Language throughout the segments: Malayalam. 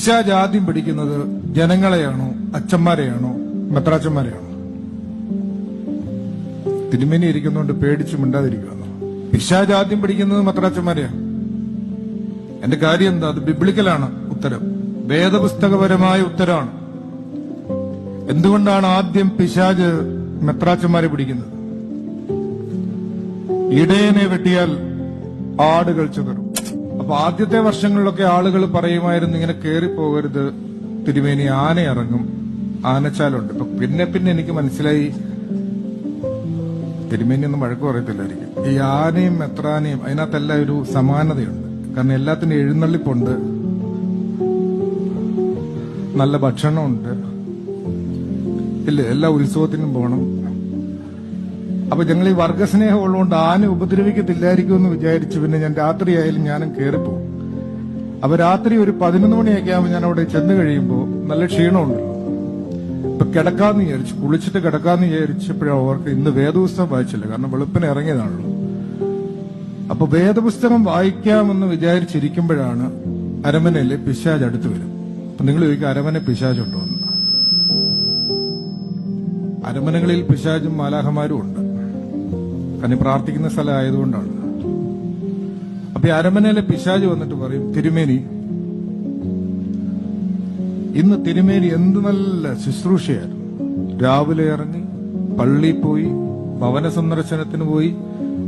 പിശാച് ആദ്യം പിടിക്കുന്നത് ജനങ്ങളെയാണോ, അച്ഛന്മാരെയാണോ, മെത്രാച്ചന്മാരെയാണോ? തിരുമേനി ഇരിക്കുന്നതുകൊണ്ട് പേടിച്ചു മിണ്ടാതിരിക്കുന്നു. പിശാച് ആദ്യം പിടിക്കുന്നത് മെത്രാച്ചന്മാരെയാണ്. എന്റെ കാര്യം എന്താ? അത് ബിബ്ലിക്കലാണ് ഉത്തരം, വേദപുസ്തകപരമായ ഉത്തരമാണ്. എന്തുകൊണ്ടാണ് ആദ്യം പിശാച് മെത്രാച്ചന്മാരെ പിടിക്കുന്നത്? ഇടയനെ വെട്ടിയാൽ ആടുകൾ ചിതറും. അപ്പൊ ആദ്യത്തെ വർഷങ്ങളിലൊക്കെ ആളുകൾ പറയുമായിരുന്നു, ഇങ്ങനെ കേറിപ്പോകരുത് തിരുമേനി, ആന ഇറങ്ങും, ആനച്ചാലുണ്ട്. ഇപ്പൊ പിന്നെ എനിക്ക് മനസ്സിലായി, തിരുമേനി ഒന്നും വഴക്ക് പറയത്തില്ലായിരിക്കും. ഈ ആനയും മെത്രാനയും അതിനകത്തെല്ലാം ഒരു സമാനതയുണ്ട്. കാരണം എല്ലാത്തിനും എഴുന്നള്ളിപ്പുണ്ട്, നല്ല ഭക്ഷണമുണ്ട്, ഇല്ല, എല്ലാ ഉത്സവത്തിനും പോകണം. അപ്പൊ ഞങ്ങൾ ഈ വർഗസ്നേഹം ഉള്ളതുകൊണ്ട് ആന ഉപദ്രവിക്കത്തില്ലായിരിക്കും എന്ന് വിചാരിച്ചു. പിന്നെ ഞാൻ രാത്രിയായാലും ഞാനും കയറിപ്പോവും. അപ്പൊ രാത്രി ഒരു 11 മണിയൊക്കെ ആകുമ്പോൾ ഞാൻ അവിടെ ചെന്ന് കഴിയുമ്പോൾ നല്ല ക്ഷീണമുണ്ടല്ലോ. ഇപ്പൊ കിടക്കാന്ന് വിചാരിച്ചു, കുളിച്ചിട്ട് കിടക്കാന്ന് വിചാരിച്ചപ്പോഴാണ് ഓർക്ക് ഇന്ന് വേദപുസ്തകം വായിച്ചില്ല, കാരണം വെളുപ്പിന് ഇറങ്ങിയതാണല്ലോ. അപ്പൊ വേദപുസ്തകം വായിക്കാമെന്ന് വിചാരിച്ചിരിക്കുമ്പോഴാണ് അരമനയിലെ പിശാച് അടുത്ത് വരും. അപ്പൊ നിങ്ങൾ ചോദിക്കും, അരമന പിശാചുണ്ടോ എന്ന്? അരമനകളിൽ പിശാചും മാലാഖമാരും ഉണ്ട്, കാരണം പ്രാർത്ഥിക്കുന്ന സ്ഥലം ആയതുകൊണ്ടാണ്. അപ്പൊ ഈ അരമനയിലെ പിശാച് വന്നിട്ട് പറയും, തിരുമേനി ഇന്ന് തിരുമേനി എന്ത് നല്ല ശുശ്രൂഷയായിരുന്നു. രാവിലെ ഇറങ്ങി പള്ളിയിൽ പോയി, ഭവന സന്ദർശനത്തിന് പോയി,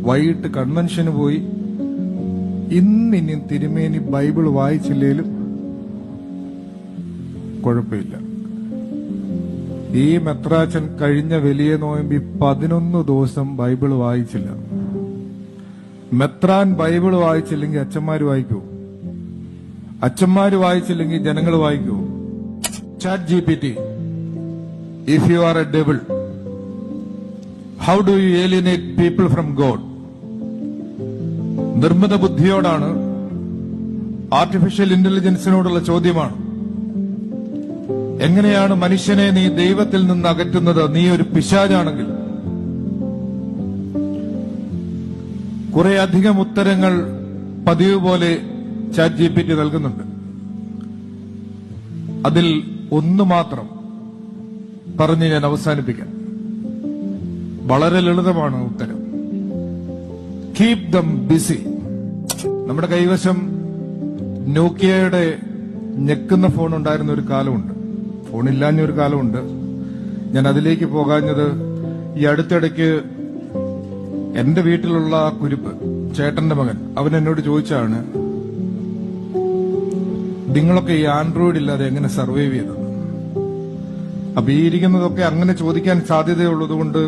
വൈകിട്ട് കൺവെൻഷന് പോയി. ഇനി തിരുമേനി ബൈബിൾ വായിച്ചില്ലേലും കുഴപ്പമില്ല. ഈ മെത്രാച്ചൻ കഴിഞ്ഞ വലിയ നോയമ്പി 11 ദിവസം ബൈബിൾ വായിച്ചില്ല. മെത്രാൻ ബൈബിൾ വായിച്ചില്ലെങ്കിൽ അച്ഛന്മാര് വായിക്കൂ, അച്ഛന്മാര് വായിച്ചില്ലെങ്കിൽ ജനങ്ങൾ വായിക്കൂ. ChatGPT, if you are a devil, how do you alienate people from God? നിർമ്മിത ബുദ്ധിയോടാണ്, ആർട്ടിഫിഷ്യൽ ഇന്റലിജൻസിനോടുള്ള ചോദ്യമാണ്. എങ്ങനെയാണ് മനുഷ്യനെ നീ ദൈവത്തിൽ നിന്ന് അകറ്റുന്നത്? നീ ഒരു പിശാചാണെങ്കിൽ. കുറെ അധികം ഉത്തരങ്ങൾ പതിവ് പോലെ ChatGPT നൽകുന്നുണ്ട്. അതിൽ ഒന്ന് മാത്രം പറഞ്ഞ് ഞാൻ അവസാനിപ്പിക്കാം. വളരെ ലളിതമാണ് ഉത്തരം. Keep them busy. നമ്മുടെ കൈവശം നോക്കിയയുടെ ഞെക്കുന്ന ഫോൺ ഉണ്ടായിരുന്ന ഒരു കാലമുണ്ട്, ഫോണില്ലാഞ്ഞ ഒരു കാലമുണ്ട്. ഞാൻ അതിലേക്ക് പോകാഞ്ഞത്, ഈ അടുത്തിടയ്ക്ക് എന്റെ വീട്ടിലുള്ള ആ കുരുപ്പ്, ചേട്ടന്റെ മകൻ, അവൻ എന്നോട് ചോദിച്ചാണ്, നിങ്ങളൊക്കെ ഈ ആൻഡ്രോയിഡ് ഇല്ലാതെ എങ്ങനെ സർവൈവ് ചെയ്തത്? അപ്പൊ ഈ ഇരിക്കുന്നതൊക്കെ അങ്ങനെ ചോദിക്കാൻ സാധ്യതയുള്ളതുകൊണ്ട്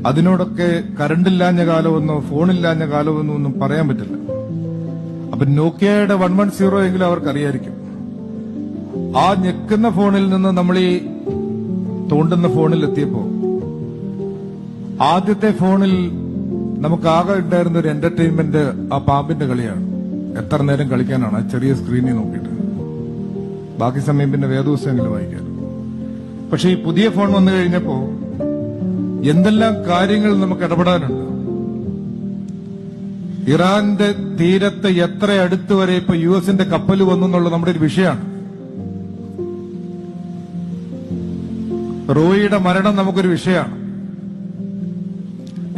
അതിനോടൊക്കെ കറണ്ടില്ലാഞ്ഞ കാലമെന്നോ ഫോണില്ലാഞ്ഞ കാലമെന്നോ ഒന്നും പറയാൻ പറ്റില്ല. അപ്പൊ നോക്കിയയുടെ 110 എങ്കിലും അവർക്കറിയായിരിക്കും. ആ ഞെക്കുന്ന ഫോണിൽ നിന്ന് നമ്മൾ ഈ തോണ്ടുന്ന ഫോണിൽ എത്തിയപ്പോ, ആദ്യത്തെ ഫോണിൽ നമുക്കാകെ ഉണ്ടായിരുന്ന ഒരു എന്റർടൈൻമെന്റ് ആ പാമ്പിന്റെ കളിയാണ്. എത്ര നേരം കളിക്കാനാണ് ആ ചെറിയ സ്ക്രീനിൽ നോക്കിയിട്ട്? ബാക്കി സമയം പിന്നെ വേദപുസ്തകങ്ങൾ വായിക്കാൻ. പക്ഷെ ഈ പുതിയ ഫോൺ വന്നു കഴിഞ്ഞപ്പോ എന്തെല്ലാം കാര്യങ്ങൾ നമുക്ക് ഇടപെടാനുണ്ട്. ഇറാന്റെ തീരത്ത് എത്ര അടുത്ത് വരെ ഇപ്പൊ US കപ്പൽ വന്നു എന്നുള്ളത് നമ്മുടെ ഒരു വിഷയമാണ്. റോയിയുടെ മരണം നമുക്കൊരു വിഷയമാണ്.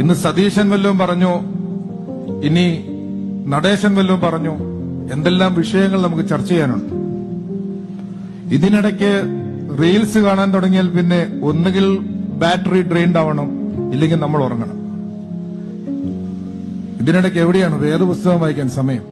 ഇന്ന് സതീശൻ വല്ലതും പറഞ്ഞു, ഇനി നടേശൻ വല്ലതും പറഞ്ഞു, എന്തെല്ലാം വിഷയങ്ങൾ നമുക്ക് ചർച്ച ചെയ്യാനുണ്ട്. ഇതിനിടയ്ക്ക് റീൽസ് കാണാൻ തുടങ്ങിയാൽ പിന്നെ ഒന്നുകിൽ ബാറ്ററി ഡ്രെയിൻഡ് ആവണം, ഇല്ലെങ്കിൽ നമ്മൾ ഉറങ്ങണം. ഇതിനിടയ്ക്ക് എവിടെയാണ് വേദപുസ്തകം വായിക്കാൻ സമയം?